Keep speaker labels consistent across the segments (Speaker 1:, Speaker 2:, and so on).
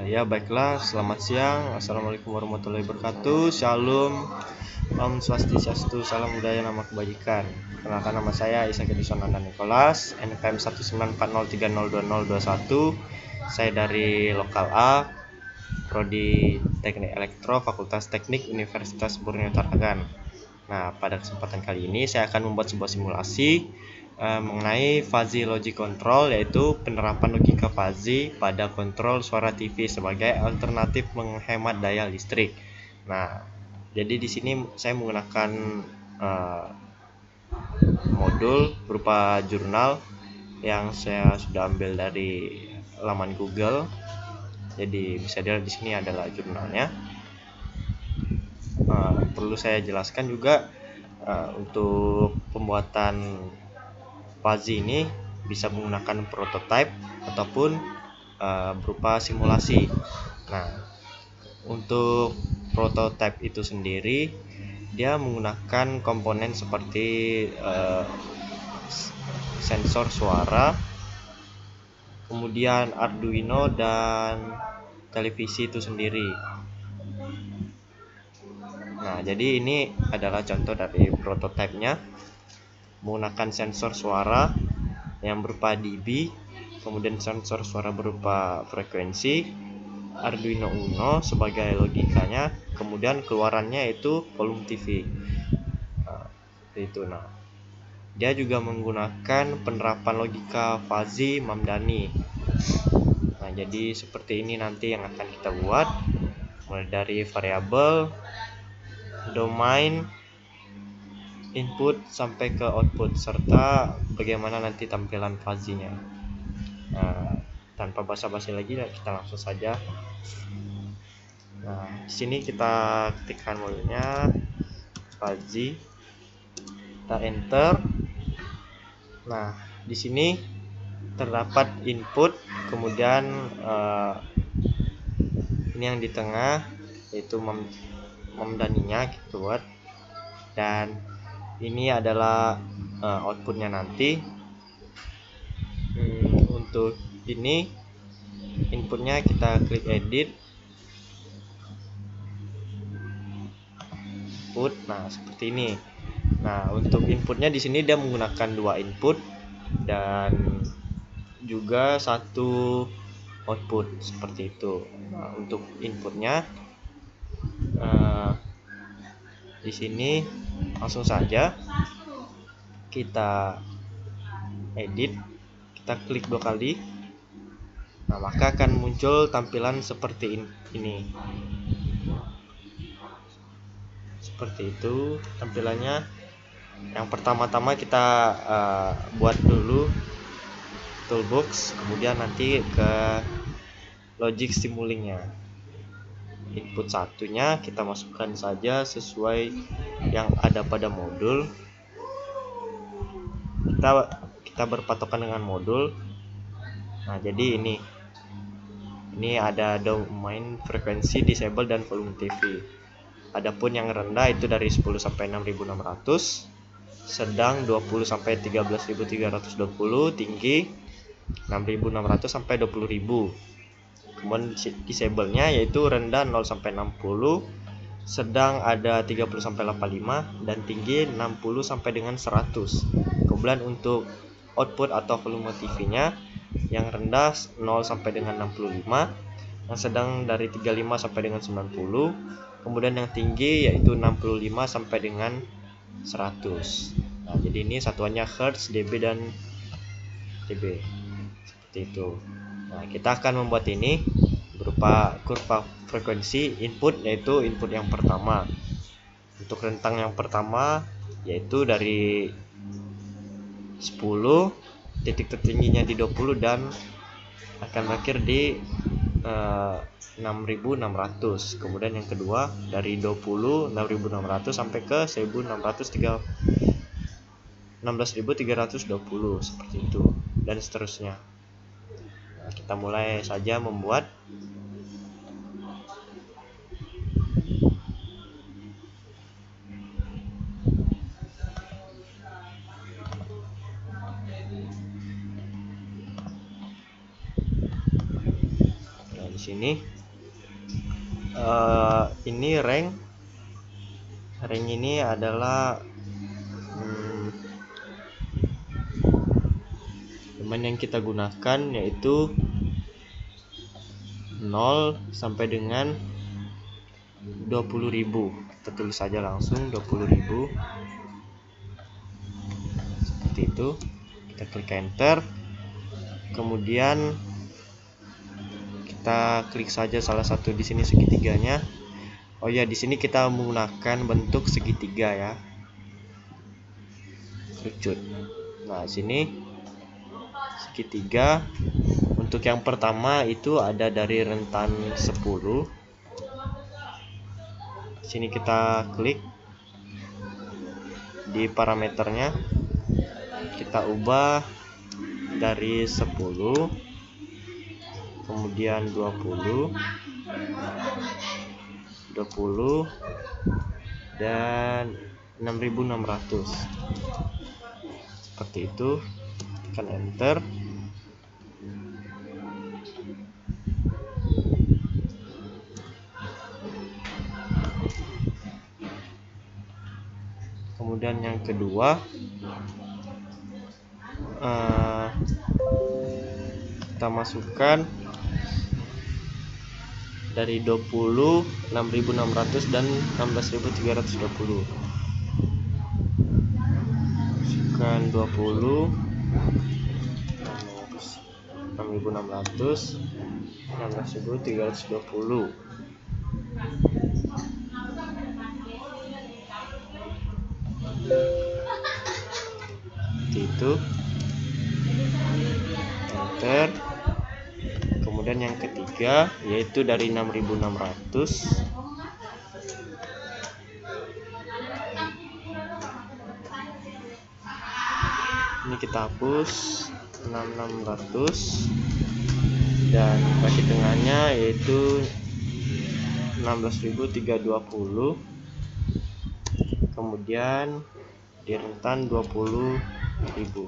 Speaker 1: Ya baiklah, selamat siang. Assalamualaikum warahmatullahi wabarakatuh. Shalom, Om Swastiastu, salam budaya, nama kebajikan. Perkenalkan, nama saya Ishak Edison Ananda Nikolas, NPM 19403020021. Saya dari Lokal A, Prodi Teknik Elektro, Fakultas Teknik Universitas Borneo Taragan. Nah, pada kesempatan kali ini saya akan membuat sebuah simulasi mengenai fuzzy logic control, yaitu penerapan logika fuzzy pada kontrol suara TV sebagai alternatif menghemat daya listrik. Nah, jadi di sini saya menggunakan modul berupa jurnal yang saya sudah ambil dari laman Google. Jadi bisa dilihat di sini adalah jurnalnya. Perlu saya jelaskan juga untuk pembuatan fuzzy ini bisa menggunakan prototype ataupun berupa simulasi. Nah, untuk prototype itu sendiri dia menggunakan komponen seperti sensor suara, kemudian Arduino dan televisi itu sendiri. Nah, jadi ini adalah contoh dari prototipenya, menggunakan sensor suara yang berupa dB, kemudian sensor suara berupa frekuensi, Arduino Uno sebagai logikanya, kemudian keluarannya itu volume TV. Nah, dia juga menggunakan penerapan logika fuzzy Mamdani. Nah, jadi seperti ini nanti yang akan kita buat, mulai dari variabel, domain, input sampai ke output, serta bagaimana nanti tampilan fuzzy-nya. Tanpa basa-basi lagi, kita langsung saja. Nah, di sini kita ketikkan modulnya fuzzy, kita enter. Nah, di sini terdapat input, kemudian ini yang di tengah yaitu Mamdaninya gitu buat, dan ini adalah outputnya nanti. Untuk ini inputnya kita klik edit input. Nah, seperti ini. Nah, untuk inputnya di sini dia menggunakan 2 input dan juga 1 output seperti itu. Nah, untuk inputnya di sini langsung saja kita edit, kita klik 2 kali. Nah, maka akan muncul tampilan seperti ini. Seperti itu tampilannya. Yang pertama-tama kita buat dulu toolbox, kemudian nanti ke logic simulingnya. Input satunya kita masukkan saja sesuai yang ada pada modul. Kita berpatokan dengan modul. Nah, jadi ini ada domain, frekuensi, disable, dan volume TV. Adapun yang rendah itu dari 10 sampai 6600, sedang 20 sampai 13320, tinggi 6600 sampai 20000. Kemudian disable-nya yaitu rendah 0 sampai 60, sedang ada 30 sampai 85, dan tinggi 60 sampai dengan 100. Kemudian untuk output atau volume TV-nya yang rendah 0 sampai dengan 65, yang sedang dari 35 sampai dengan 90, kemudian yang tinggi yaitu 65 sampai dengan 100. Nah, jadi ini satuannya Hertz, dB, dan dB. Seperti itu. Nah, kita akan membuat ini berupa kurva frekuensi input, yaitu input yang pertama. Untuk rentang yang pertama yaitu dari 10, titik tertingginya di 20, dan akan berakhir di 6600. Kemudian yang kedua dari 20 6600 sampai ke 16320, seperti itu, dan seterusnya. Nah, kita mulai saja membuat. Nah, di sini ini rank ini adalah domain yang kita gunakan, yaitu 0 sampai dengan 20.000. Kita tulis saja langsung 20.000 seperti itu. Kita klik enter, kemudian kita klik saja salah satu di sini segitiganya. Oh ya, di sini kita menggunakan bentuk segitiga ya, kerucut. Nah, sini segitiga. Untuk yang pertama itu ada dari rentan 10. Sini kita klik di parameternya, kita ubah dari 10, kemudian 20, dan 6600 seperti itu. Tekan enter, kemudian yang kedua kita masukkan dari 20, 6600 dan 16320. Masukkan 20, 6600, 16320. Seperti itu. Enter. Kemudian yang ketiga yaitu dari 6600, ini kita hapus 6600 dan bagi tengahnya yaitu 16.320, kemudian di rentan 20.000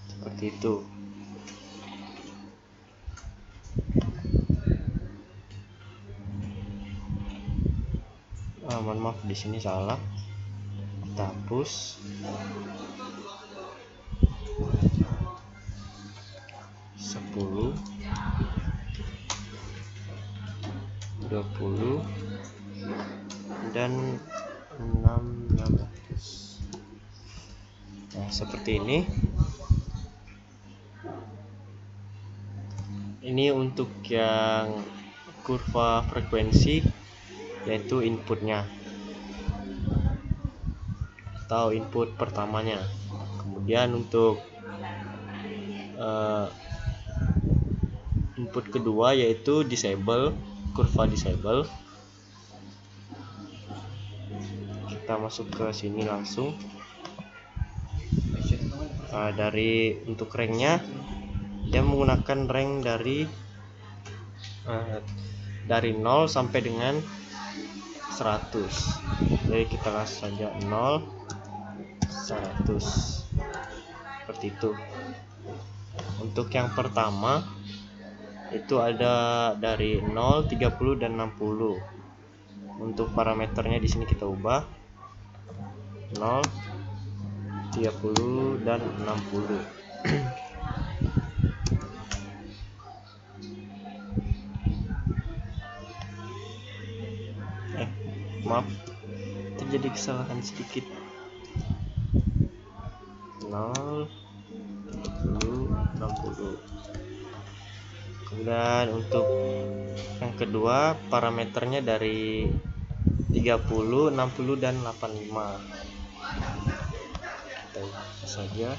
Speaker 1: seperti itu. Mohon maaf, di sini salah, kita hapus. 10, 20 dan 6600. Nah, seperti ini. Ini untuk yang kurva frekuensi, yaitu inputnya atau input pertamanya. Kemudian untuk input kedua yaitu disable, kurva disable. Kita masuk ke sini langsung. Dari untuk ranknya, dia menggunakan rank dari 0 sampai dengan 100. Jadi kita langsung saja 0, 100 seperti itu. Untuk yang pertama itu ada dari 0, 30 dan 60. Untuk parameternya di sini kita ubah 0, 30 dan 60. Maaf, terjadi kesalahan sedikit. 0, 30, 60. Kemudian untuk yang kedua parameternya dari 30, 60 dan 85. Kita ubah saja.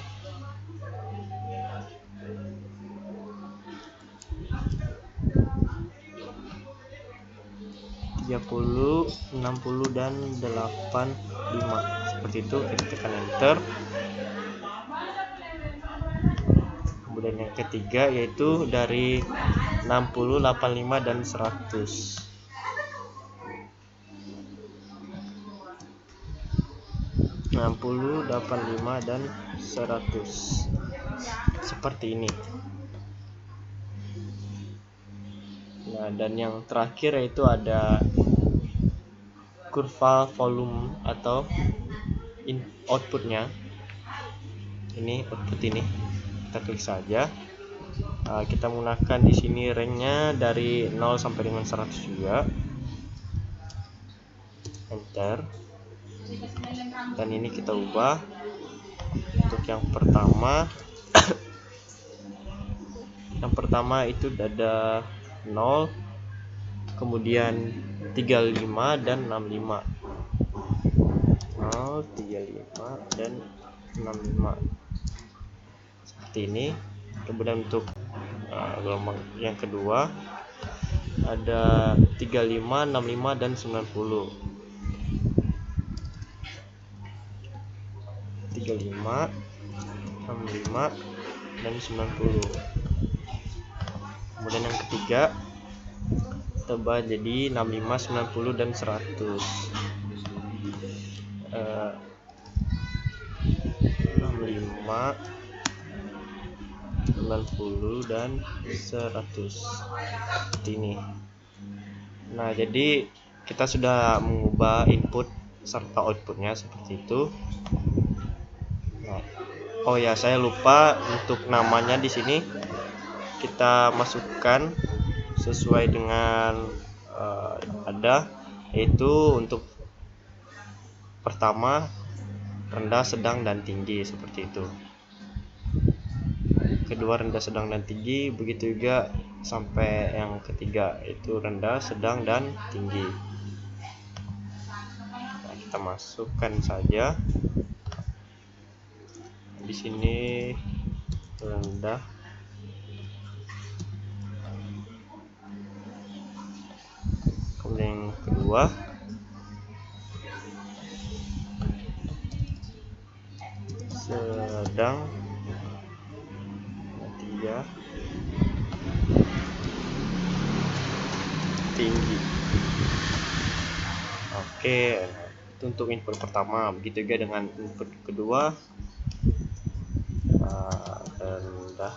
Speaker 1: Puluh, 60 dan 85 seperti itu. Kita tekan enter. Kemudian yang ketiga yaitu dari 60, 85 dan 100. 60, 85 dan 100 seperti ini. Nah, dan yang terakhir yaitu ada kurva volume atau outputnya. Ini output ini, kita klik saja. Kita menggunakan di sini ranknya dari 0 sampai dengan 100 juga. Enter. Dan ini kita ubah. Untuk yang pertama yang pertama itu ada 0, kemudian 35 dan 65. 0, 35 dan 65 seperti ini. Kemudian untuk gelombang yang kedua ada 35, 65 dan 90. 35, 65 dan 90. Kemudian yang ketiga tebal jadi 65, 90 dan 100. 65, 90 dan 100 seperti ini. Nah, jadi kita sudah mengubah input serta outputnya seperti itu. Nah, oh ya, saya lupa untuk namanya di sini kita masukkan sesuai dengan ada, yaitu untuk pertama rendah, sedang, dan tinggi seperti itu. Kedua rendah, sedang, dan tinggi, begitu juga sampai yang ketiga itu rendah, sedang, dan tinggi. Nah, kita masukkan saja di sini rendah, kemudian yang kedua sedang, ketiga tinggi. Oke, itu untuk input pertama. Begitu juga dengan input kedua, rendah,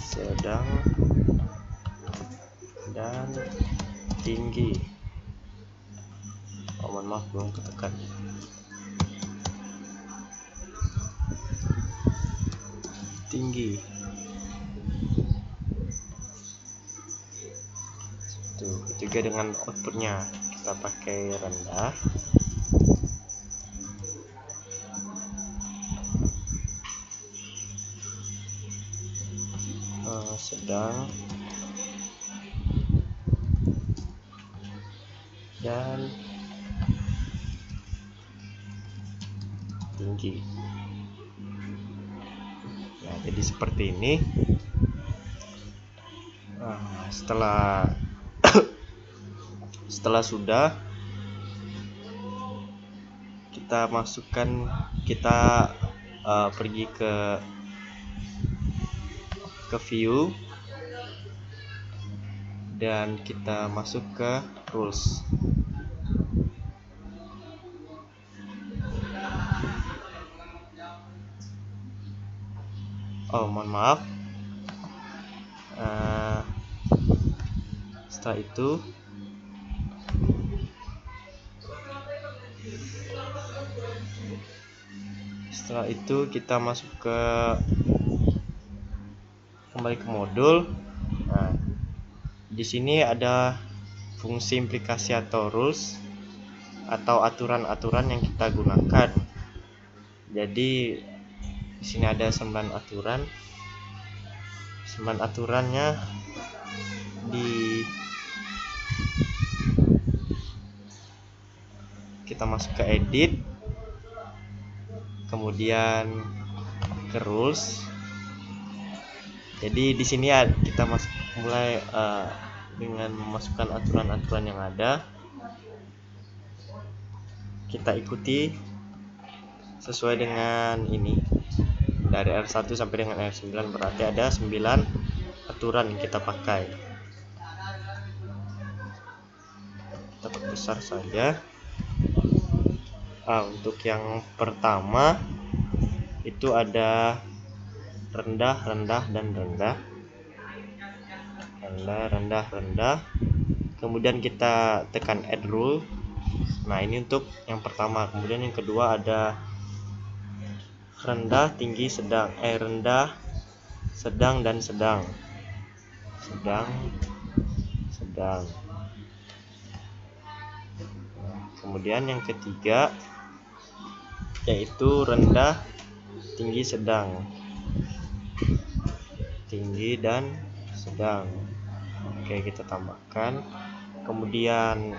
Speaker 1: sedang, dan tinggi. Mohon maaf, belum ketekan. Tinggi. Itu juga dengan outputnya kita pakai rendah, sedang, dan tinggi. Nah, jadi seperti ini. Setelah sudah kita masukkan, kita pergi ke view dan kita masuk ke rules. Oh, mohon maaf. Setelah itu kita masuk kembali ke modul. Nah, di sini ada fungsi implikasi atau rules atau aturan-aturan yang kita gunakan. Jadi di sini ada 9 aturan. 9 aturannya kita masuk ke edit, kemudian ke rules. Jadi di sini kita mulai dengan memasukkan aturan-aturan yang ada. Kita ikuti sesuai dengan ini dari R1 sampai dengan R9, berarti ada 9 aturan yang kita pakai. Kita perbesar saja. Untuk yang pertama itu ada rendah, rendah, dan rendah. Rendah, rendah, rendah. Kemudian kita tekan add rule. Nah, ini untuk yang pertama. Kemudian yang kedua ada rendah, tinggi, sedang. Rendah, sedang, dan sedang. Sedang, sedang. Kemudian yang ketiga yaitu rendah, tinggi, sedang. Tinggi dan sedang. Oke, kita tambahkan. Kemudian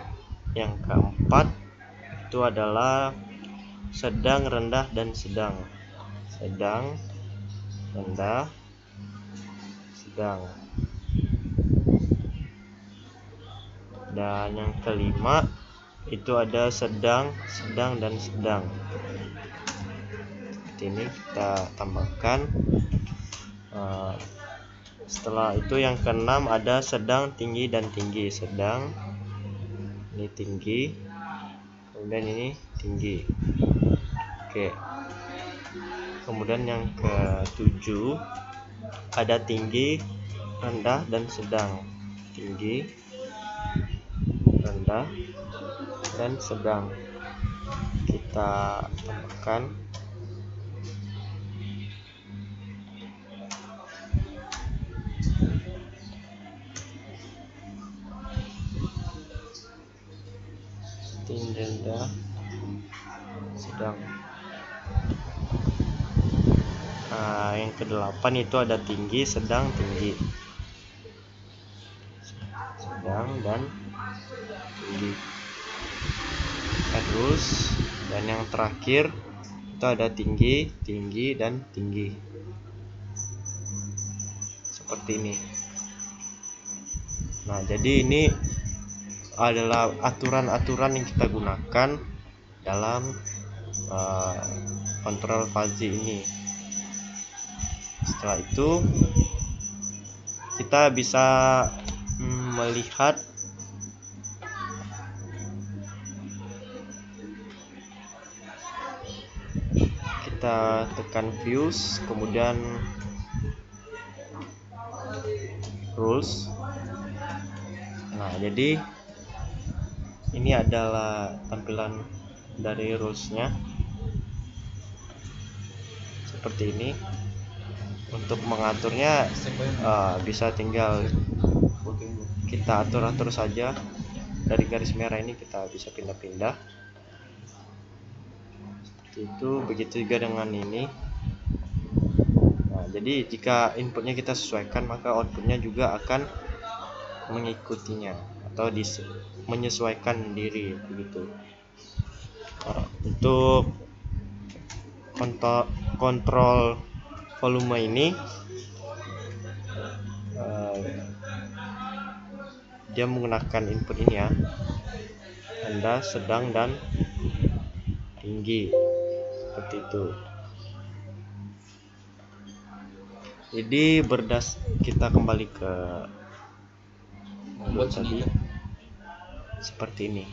Speaker 1: yang keempat itu adalah sedang, rendah, dan sedang. Sedang, rendah, sedang. Dan yang kelima itu ada sedang, sedang, dan sedang. Seperti ini kita tambahkan. Setelah itu yang keenam ada sedang, tinggi, dan tinggi. Sedang, ini tinggi, kemudian ini tinggi. Oke. Kemudian yang ketujuh ada tinggi, rendah, dan sedang. Tinggi, rendah, dan sedang. Kita tambahkan. Tinggi, rendah, sedang. Yang kedelapan itu ada tinggi, sedang, tinggi. Sedang dan tinggi. Terus, dan yang terakhir itu ada tinggi, tinggi, dan tinggi. Seperti ini. Nah, jadi ini adalah aturan-aturan yang kita gunakan dalam kontrol fuzzy ini. Setelah itu kita bisa melihat kita tekan views, kemudian rules. Nah, jadi ini adalah tampilan dari rulesnya seperti ini. Untuk mengaturnya bisa tinggal kita atur-atur saja. Dari garis merah ini kita bisa pindah-pindah seperti itu. Begitu juga dengan ini. Nah, jadi jika inputnya kita sesuaikan, maka outputnya juga akan mengikutinya atau menyesuaikan diri begitu. Untuk kontrol volume ini dia menggunakan input ini ya, rendah, sedang, dan tinggi, seperti itu. Jadi kita kembali ke modul tadi seperti ini.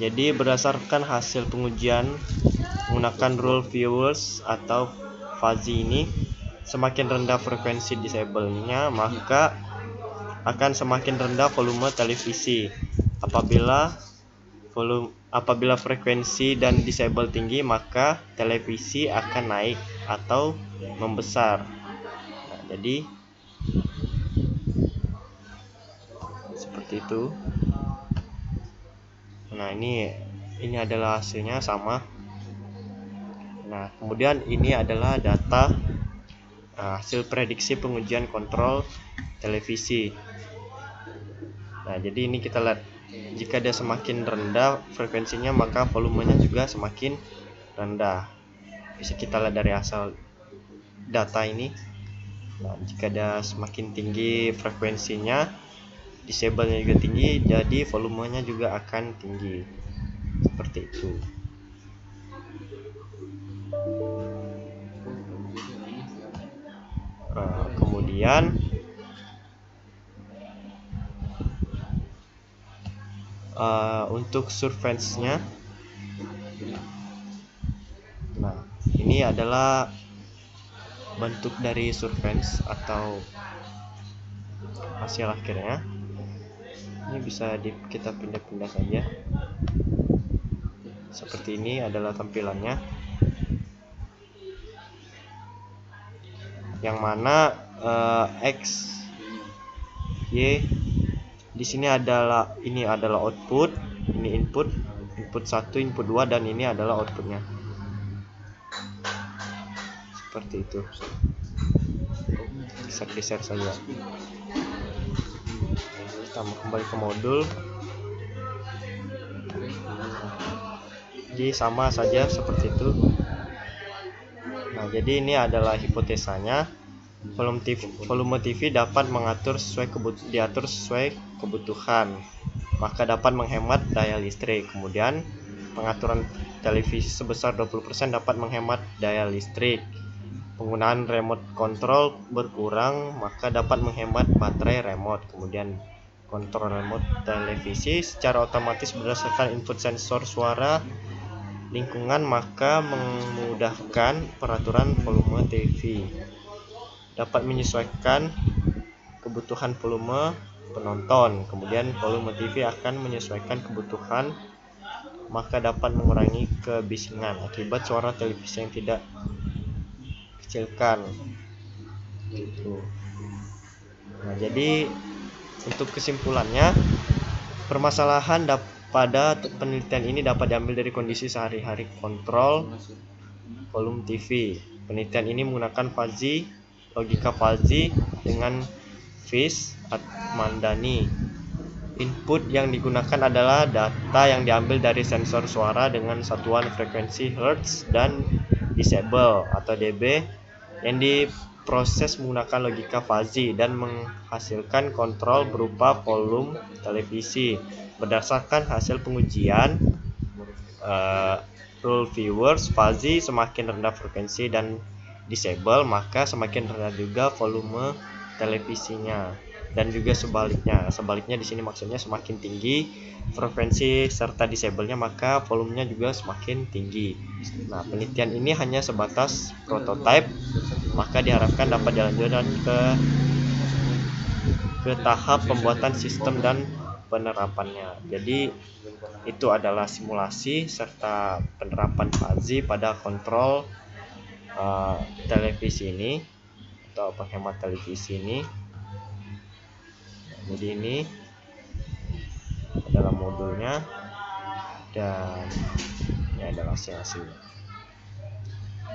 Speaker 1: Jadi berdasarkan hasil pengujian menggunakan rule viewers atau fuzzy ini, semakin rendah frekuensi disable-nya, maka akan semakin rendah volume televisi. Apabila frekuensi dan disable tinggi, maka televisi akan naik atau membesar. Nah, jadi seperti itu. Nah, ini adalah hasilnya sama. Nah, kemudian ini adalah data hasil prediksi pengujian kontrol televisi. Nah, jadi ini kita lihat, jika dia semakin rendah frekuensinya, maka volumenya juga semakin rendah. Bisa kita lihat dari asal data ini. Nah, jika dia semakin tinggi frekuensinya, disable-nya juga tinggi, jadi volumenya juga akan tinggi. Seperti itu. Kemudian untuk surveillance-nya ini adalah bentuk dari surface atau hasil akhirnya. Ini bisa kita pindah-pindah saja. Seperti ini adalah tampilannya, yang mana X, Y di sini adalah output, ini input 1, input 2, dan ini adalah outputnya. Seperti itu. Bisa di-share saja. Kita kembali ke modul. Jadi sama saja seperti itu. Nah, jadi ini adalah hipotesanya. Volume TV dapat diatur sesuai kebutuhan, maka dapat menghemat daya listrik. Kemudian pengaturan televisi sebesar 20% dapat menghemat daya listrik. Penggunaan remote control berkurang, maka dapat menghemat baterai remote. Kemudian kontrol remote televisi secara otomatis berdasarkan input sensor suara lingkungan, maka memudahkan peraturan volume TV. Dapat menyesuaikan kebutuhan volume penonton. Kemudian volume TV akan menyesuaikan kebutuhan, maka dapat mengurangi kebisingan akibat suara televisi yang tidak kecilkan. Gitu. Nah, jadi untuk kesimpulannya, permasalahan pada penelitian ini dapat diambil dari kondisi sehari-hari kontrol volume TV. Penelitian ini menggunakan logika fuzzy dengan Fish Mandani. Input yang digunakan adalah data yang diambil dari sensor suara dengan satuan frekuensi Hertz dan decibel atau dB, yang diproses menggunakan logika fuzzy dan menghasilkan kontrol berupa volume televisi. Berdasarkan hasil pengujian rule viewers fuzzy, semakin rendah frekuensi dan decibel, maka semakin rendah juga volume televisinya, dan juga sebaliknya di sini maksudnya semakin tinggi frekuensi serta decibelnya, maka volumenya juga semakin tinggi. Nah, penelitian ini hanya sebatas prototipe, maka diharapkan dapat dilanjutkan ke tahap pembuatan sistem dan penerapannya. Jadi itu adalah simulasi serta penerapan fuzzy pada kontrol televisi ini atau penghemat televisi ini. Jadi ini adalah modulnya dan ini adalah hasilnya.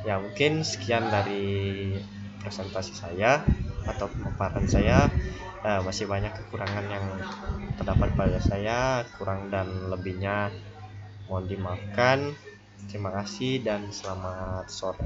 Speaker 1: Ya, mungkin sekian dari presentasi saya atau pemaparan saya. Masih banyak kekurangan yang terdapat pada saya, kurang dan lebihnya mohon dimaafkan. Terima kasih dan selamat sore.